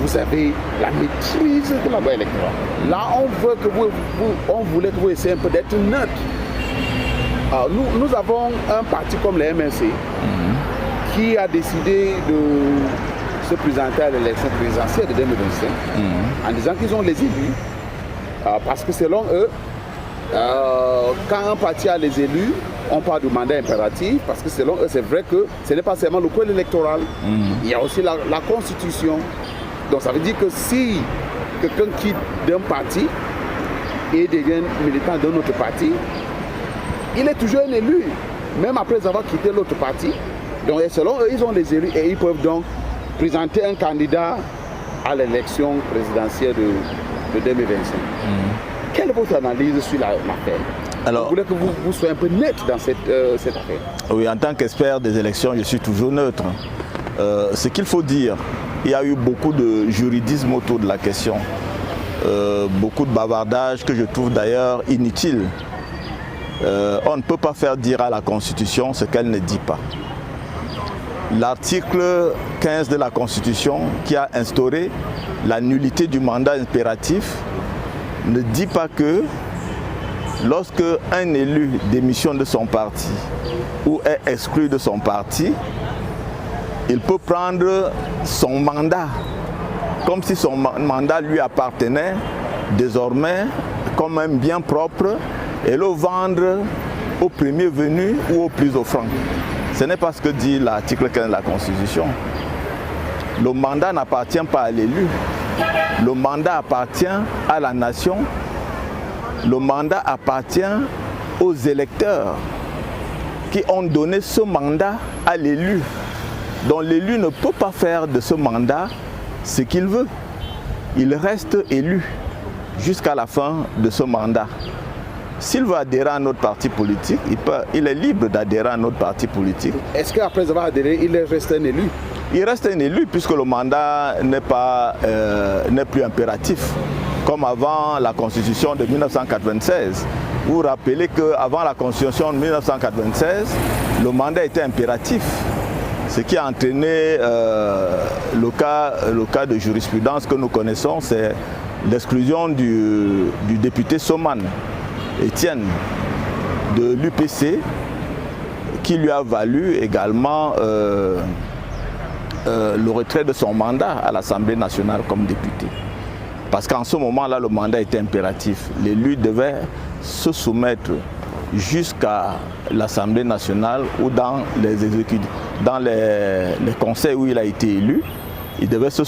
vous avez la maîtrise de la loi électorale. Là, on voulait que vous essayiez un peu d'être neutre. Alors, nous avons un parti comme le MNC qui a décidé de se présenter à l'élection présidentielle de 2025 en disant qu'ils ont les élus. Parce que selon eux, quand un parti a les élus, on parle du mandat impératif, parce que selon eux, c'est vrai que ce n'est pas seulement le code électoral, il y a aussi la constitution. Donc ça veut dire que si quelqu'un quitte d'un parti et devient militant d'un autre parti, il est toujours un élu, même après avoir quitté l'autre parti. Donc selon eux, ils ont les élus et ils peuvent donc présenter un candidat à l'élection présidentielle de 2025. Quelle est votre analyse sur l'affaire? Alors, je voulais que vous soyez un peu neutre dans cette affaire. Oui, en tant qu'expert des élections, je suis toujours neutre. Ce qu'il faut dire, il y a eu beaucoup de juridisme autour de la question. Beaucoup de bavardage que je trouve d'ailleurs inutile. On ne peut pas faire dire à la Constitution ce qu'elle ne dit pas. L'article 15 de la Constitution, qui a instauré la nullité du mandat impératif, ne dit pas que lorsque un élu démissionne de son parti ou est exclu de son parti, il peut prendre son mandat comme si son mandat lui appartenait désormais comme un bien propre et le vendre au premier venu ou au plus offrant. Ce n'est pas ce que dit l'article 15 de la Constitution. Le mandat n'appartient pas à l'élu. Le mandat appartient à la nation. Le mandat appartient aux électeurs qui ont donné ce mandat à l'élu. Donc l'élu ne peut pas faire de ce mandat ce qu'il veut. Il reste élu jusqu'à la fin de ce mandat. S'il veut adhérer à notre parti politique, il est libre d'adhérer à notre parti politique. Est-ce qu'après avoir adhéré, il reste un élu? Il reste un élu puisque le mandat n'est plus impératif. Comme avant la Constitution de 1996. Vous vous rappelez qu'avant la Constitution de 1996, le mandat était impératif. Ce qui a entraîné le cas de jurisprudence que nous connaissons, c'est l'exclusion du député Soman, Étienne, de l'UPC, qui lui a valu également le retrait de son mandat à l'Assemblée nationale comme député. Parce qu'en ce moment-là, le mandat était impératif. L'élu devait se soumettre jusqu'à l'Assemblée nationale ou dans les conseils où il a été élu, il devait se